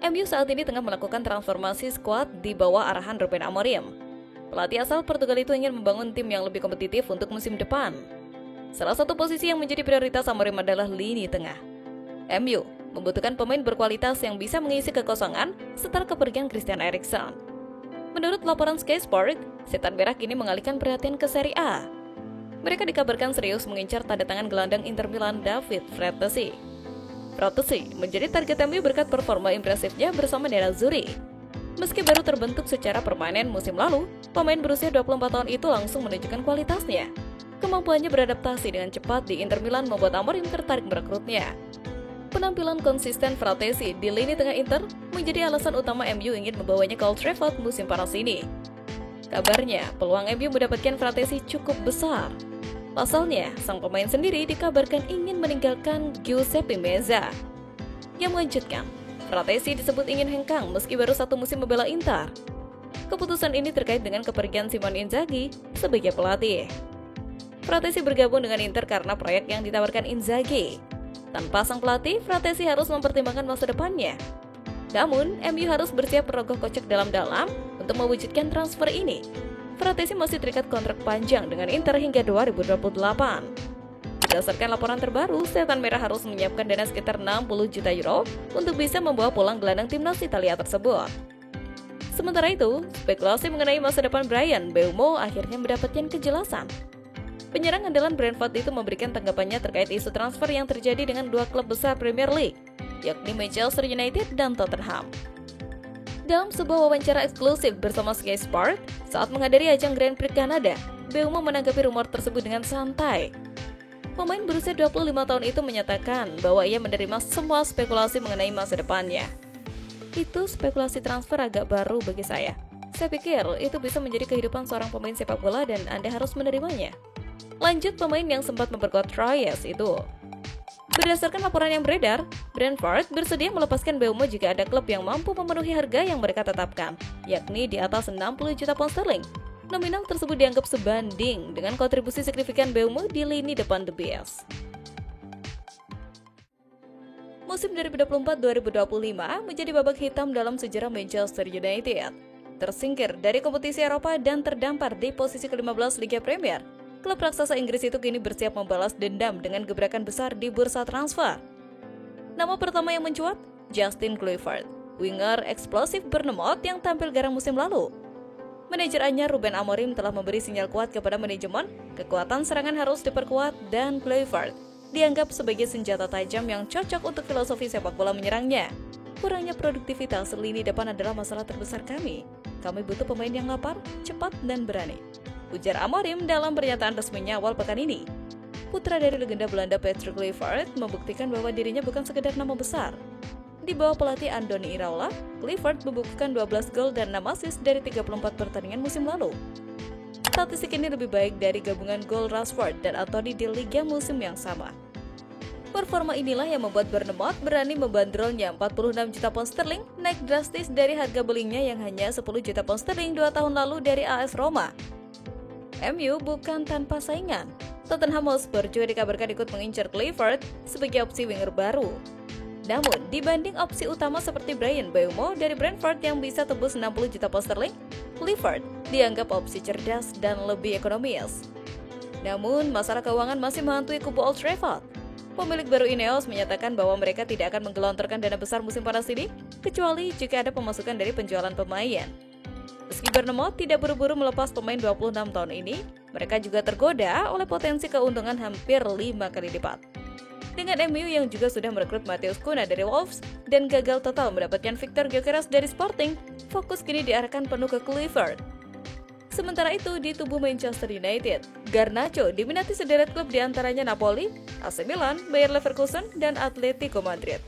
MU saat ini tengah melakukan transformasi skuad di bawah arahan Ruben Amorim. Pelatih asal Portugal itu ingin membangun tim yang lebih kompetitif untuk musim depan. Salah satu posisi yang menjadi prioritas Amorim adalah lini tengah. MU membutuhkan pemain berkualitas yang bisa mengisi kekosongan setelah kepergian Christian Eriksen. Menurut laporan Sky Sport, Setan Merah kini mengalihkan perhatian ke Serie A. Mereka dikabarkan serius mengincar tanda tangan gelandang Inter Milan David Fratesi. Fratesi menjadi target MU berkat performa impresifnya bersama Nerazzurri. Meski baru terbentuk secara permanen musim lalu, pemain berusia 24 tahun itu langsung menunjukkan kualitasnya. Kemampuannya beradaptasi dengan cepat di Inter Milan membuat Amorim tertarik merekrutnya. Penampilan konsisten Fratesi di lini tengah Inter menjadi alasan utama MU ingin membawanya ke Old Trafford musim panas ini. Kabarnya, peluang MU mendapatkan Fratesi cukup besar. Pasalnya, sang pemain sendiri dikabarkan ingin meninggalkan Giuseppe Meazza. Yang mengejutkan, Fratesi disebut ingin hengkang meski baru satu musim membela Inter. Keputusan ini terkait dengan kepergian Simone Inzaghi sebagai pelatih. Fratesi bergabung dengan Inter karena proyek yang ditawarkan Inzaghi. Tanpa sang pelatih, Fratesi harus mempertimbangkan masa depannya. Namun, MU harus bersiap merogoh kocek dalam-dalam untuk mewujudkan transfer ini. Fratesi masih terikat kontrak panjang dengan Inter hingga 2028. Berdasarkan laporan terbaru, Setan Merah harus menyiapkan dana sekitar 60 juta euro untuk bisa membawa pulang gelandang timnas Italia tersebut. Sementara itu, spekulasi mengenai masa depan Bryan Mbeumo akhirnya mendapatkan kejelasan. Penyerang andalan Brentford itu memberikan tanggapannya terkait isu transfer yang terjadi dengan dua klub besar Premier League, yakni Manchester United dan Tottenham. Dalam sebuah wawancara eksklusif bersama Sky Sport saat menghadiri ajang Grand Prix Kanada, Mbeumo menanggapi rumor tersebut dengan santai. Pemain berusia 25 tahun itu menyatakan bahwa ia menerima semua spekulasi mengenai masa depannya. Itu spekulasi transfer agak baru bagi saya. Saya pikir itu bisa menjadi kehidupan seorang pemain sepak bola dan Anda harus menerimanya. Lanjut pemain yang sempat memperkuat Troyes itu. Berdasarkan laporan yang beredar, Brentford bersedia melepaskan Mbeumo jika ada klub yang mampu memenuhi harga yang mereka tetapkan, yakni di atas 60 juta pound sterling. Nominal tersebut dianggap sebanding dengan kontribusi signifikan Mbeumo di lini depan The Bears. Musim 2024-2025 menjadi babak hitam dalam sejarah Manchester United. Tersingkir dari kompetisi Eropa dan terdampar di posisi ke-15 Liga Premier. Klub raksasa Inggris itu kini bersiap membalas dendam dengan gebrakan besar di bursa transfer. Nama pertama yang mencuat, Justin Kluivert, winger eksplosif Bournemouth yang tampil garang musim lalu. Manajer anyar Ruben Amorim telah memberi sinyal kuat kepada manajemen, kekuatan serangan harus diperkuat dan Kluivert dianggap sebagai senjata tajam yang cocok untuk filosofi sepak bola menyerangnya. Kurangnya produktivitas lini depan adalah masalah terbesar kami. Kami butuh pemain yang lapar, cepat, dan berani, ujar Amorim dalam pernyataan resminya awal pekan ini. Putra dari legenda Belanda Patrick Kluivert membuktikan bahwa dirinya bukan sekedar nama besar. Di bawah pelatih Andoni Iraola, Kluivert membukukan 12 gol dan 6 assist dari 34 pertandingan musim lalu. Statistik ini lebih baik dari gabungan gol Rashford dan Anthony di liga musim yang sama. Performa inilah yang membuat Bournemouth berani membandrolnya 46 juta pound sterling, naik drastis dari harga belinya yang hanya 10 juta pound sterling 2 tahun lalu dari AS Roma. MU bukan tanpa saingan. Tottenham Hotspur juga dikabarkan ikut mengincar Kluivert sebagai opsi winger baru. Namun, dibanding opsi utama seperti Bryan Mbeumo dari Brentford yang bisa tembus 60 juta pound sterling, Kluivert dianggap opsi cerdas dan lebih ekonomis. Namun, masalah keuangan masih menghantui kubu Old Trafford. Pemilik baru Ineos menyatakan bahwa mereka tidak akan menggelontorkan dana besar musim panas ini, kecuali jika ada pemasukan dari penjualan pemain. Meski Bournemouth tidak buru-buru melepas pemain 26 tahun ini, mereka juga tergoda oleh potensi keuntungan hampir 5 kali lipat. Dengan MU yang juga sudah merekrut Matheus Cunha dari Wolves dan gagal total mendapatkan Victor Gyökeres dari Sporting, fokus kini diarahkan penuh ke Kluivert. Sementara itu, di tubuh Manchester United, Garnacho diminati sederet klub diantaranya Napoli, AC Milan, Bayer Leverkusen, dan Atletico Madrid.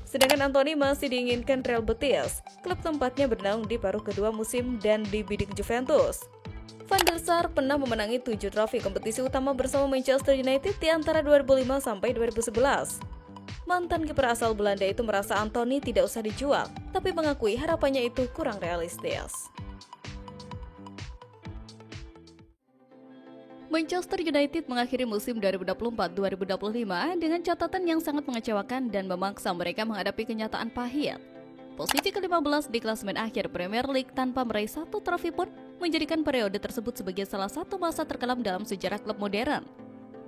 Sedangkan Anthony masih diinginkan Real Betis, klub tempatnya bernaung di paruh kedua musim dan dibidik Juventus. Van der Sar pernah memenangi 7 trofi kompetisi utama bersama Manchester United di antara 2005 sampai 2011. Mantan kiper asal Belanda itu merasa Anthony tidak usah dijual, tapi mengakui harapannya itu kurang realistis. Manchester United mengakhiri musim 2024-2025 dengan catatan yang sangat mengecewakan dan memaksa mereka menghadapi kenyataan pahit. Posisi ke-15 di klasemen akhir Premier League tanpa meraih satu trofi pun menjadikan periode tersebut sebagai salah satu masa terkelam dalam sejarah klub modern.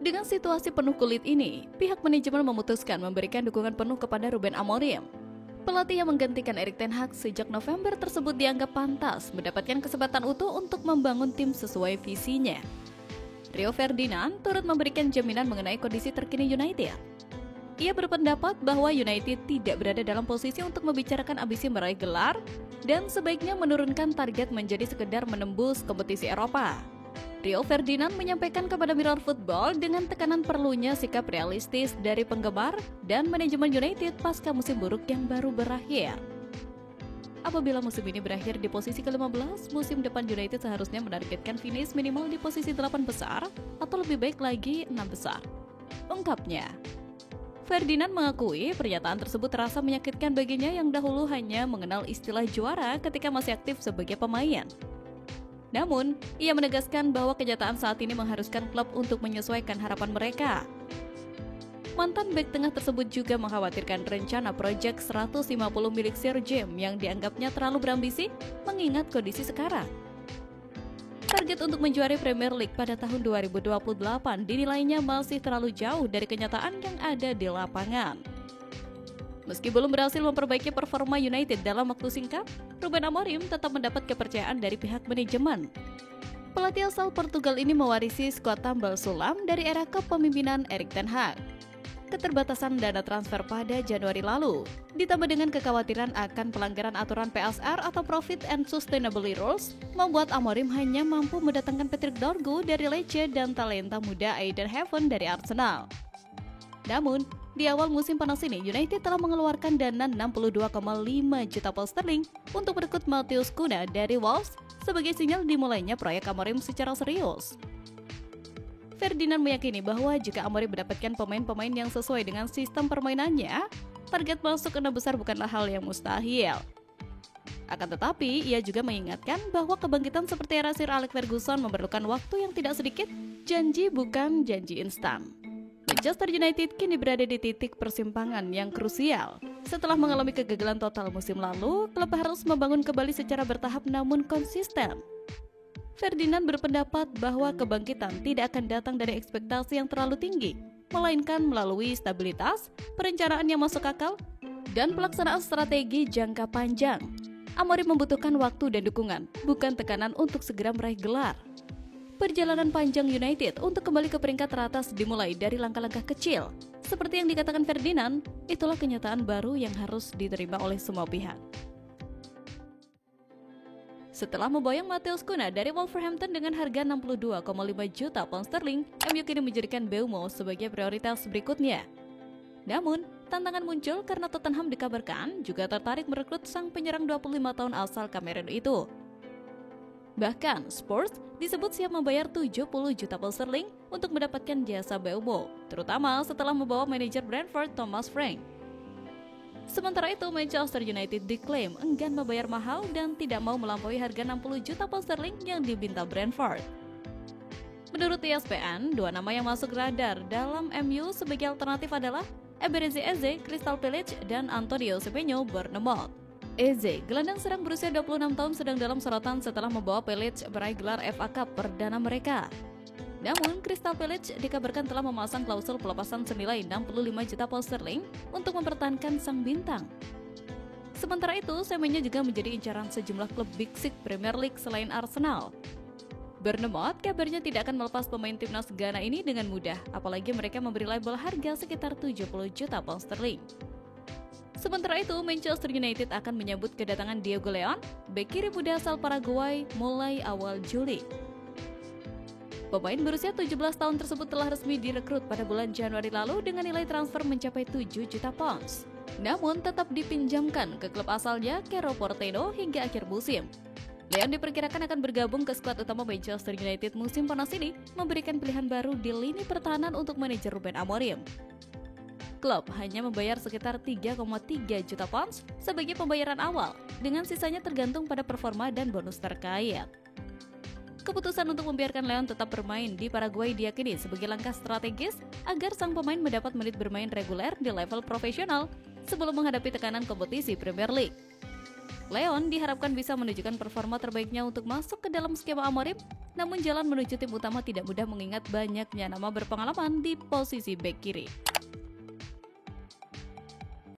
Dengan situasi penuh kulit ini, pihak manajemen memutuskan memberikan dukungan penuh kepada Ruben Amorim. Pelatih yang menggantikan Erik ten Hag sejak November tersebut dianggap pantas mendapatkan kesempatan utuh untuk membangun tim sesuai visinya. Rio Ferdinand turut memberikan jaminan mengenai kondisi terkini United. Ia berpendapat bahwa United tidak berada dalam posisi untuk membicarakan ambisi meraih gelar dan sebaiknya menurunkan target menjadi sekedar menembus kompetisi Eropa. Rio Ferdinand menyampaikan kepada Mirror Football dengan tekanan perlunya sikap realistis dari penggemar dan manajemen United pasca musim buruk yang baru berakhir. Apabila musim ini berakhir di posisi ke-15, musim depan United seharusnya menargetkan finish minimal di posisi 8 besar atau lebih baik lagi 6 besar, ungkapnya. Ferdinand mengakui pernyataan tersebut terasa menyakitkan baginya yang dahulu hanya mengenal istilah juara ketika masih aktif sebagai pemain. Namun, ia menegaskan bahwa kenyataan saat ini mengharuskan klub untuk menyesuaikan harapan mereka. Mantan bek tengah tersebut juga mengkhawatirkan rencana proyek 150 milik Sir Jim yang dianggapnya terlalu berambisi mengingat kondisi sekarang. Target untuk menjuari Premier League pada tahun 2028 dinilainya masih terlalu jauh dari kenyataan yang ada di lapangan. Meski belum berhasil memperbaiki performa United dalam waktu singkat, Ruben Amorim tetap mendapat kepercayaan dari pihak manajemen. Pelatih asal Portugal ini mewarisi skuad tambal sulam dari era kepemimpinan Erik ten Hag. Keterbatasan dana transfer pada Januari lalu, ditambah dengan kekhawatiran akan pelanggaran aturan PSR atau Profit and Sustainability Rules, membuat Amorim hanya mampu mendatangkan Patrick Dorgu dari Lecce dan talenta muda Aiden Heaven dari Arsenal. Namun, di awal musim panas ini, United telah mengeluarkan dana 62,5 juta pound sterling untuk merekrut Matheus Cunha dari Wolves sebagai sinyal dimulainya proyek Amorim secara serius. Ferdinand meyakini bahwa jika Amorim mendapatkan pemain-pemain yang sesuai dengan sistem permainannya, target masuk ke 6 besar bukanlah hal yang mustahil. Akan tetapi, ia juga mengingatkan bahwa kebangkitan seperti era Sir Alex Ferguson memerlukan waktu yang tidak sedikit, janji bukan janji instan. Manchester United kini berada di titik persimpangan yang krusial. Setelah mengalami kegagalan total musim lalu, klub harus membangun kembali secara bertahap namun konsisten. Ferdinand berpendapat bahwa kebangkitan tidak akan datang dari ekspektasi yang terlalu tinggi, melainkan melalui stabilitas, perencanaan yang masuk akal, dan pelaksanaan strategi jangka panjang. Amorim membutuhkan waktu dan dukungan, bukan tekanan untuk segera meraih gelar. Perjalanan panjang United untuk kembali ke peringkat teratas dimulai dari langkah-langkah kecil. Seperti yang dikatakan Ferdinand, itulah kenyataan baru yang harus diterima oleh semua pihak. Setelah memboyong Matheus Cunha dari Wolverhampton dengan harga 62,5 juta pound sterling, MU kini menjadikan Mbeumo sebagai prioritas berikutnya. Namun, tantangan muncul karena Tottenham dikabarkan juga tertarik merekrut sang penyerang 25 tahun asal Kamerun itu. Bahkan, Spurs disebut siap membayar 70 juta pound sterling untuk mendapatkan jasa Mbeumo, terutama setelah membawa manajer Brentford Thomas Frank. Sementara itu, Manchester United diklaim enggan membayar mahal dan tidak mau melampaui harga 60 juta pound sterling yang diminta Brentford. Menurut ESPN, dua nama yang masuk radar dalam MU sebagai alternatif adalah Eberechi Eze, Crystal Palace, dan Antonio Semenyo, Bournemouth. Eze, gelandang serang berusia 26 tahun sedang dalam sorotan setelah membawa Palace meraih gelar FA Cup perdana mereka. Namun, Crystal Palace dikabarkan telah memasang klausul pelepasan senilai 65 juta pound sterling untuk mempertahankan sang bintang. Sementara itu, Semenyo juga menjadi incaran sejumlah klub Big Six Premier League selain Arsenal. Bournemouth kabarnya tidak akan melepas pemain timnas Ghana ini dengan mudah, apalagi mereka memberi label harga sekitar 70 juta pound sterling. Sementara itu, Manchester United akan menyambut kedatangan Diego Leon, bek kiri muda asal Paraguay, mulai awal Juli. Pemain berusia 17 tahun tersebut telah resmi direkrut pada bulan Januari lalu dengan nilai transfer mencapai 7 juta pounds. Namun tetap dipinjamkan ke klub asalnya Cerro Porteño hingga akhir musim. Leon diperkirakan akan bergabung ke skuad utama Manchester United musim panas ini, memberikan pilihan baru di lini pertahanan untuk manajer Ruben Amorim. Klub hanya membayar sekitar 3,3 juta pounds sebagai pembayaran awal, dengan sisanya tergantung pada performa dan bonus terkait. Keputusan untuk membiarkan Leon tetap bermain di Paraguay diyakini sebagai langkah strategis agar sang pemain mendapat menit bermain reguler di level profesional sebelum menghadapi tekanan kompetisi Premier League. Leon diharapkan bisa menunjukkan performa terbaiknya untuk masuk ke dalam skema Amorim, namun jalan menuju tim utama tidak mudah mengingat banyaknya nama berpengalaman di posisi bek kiri.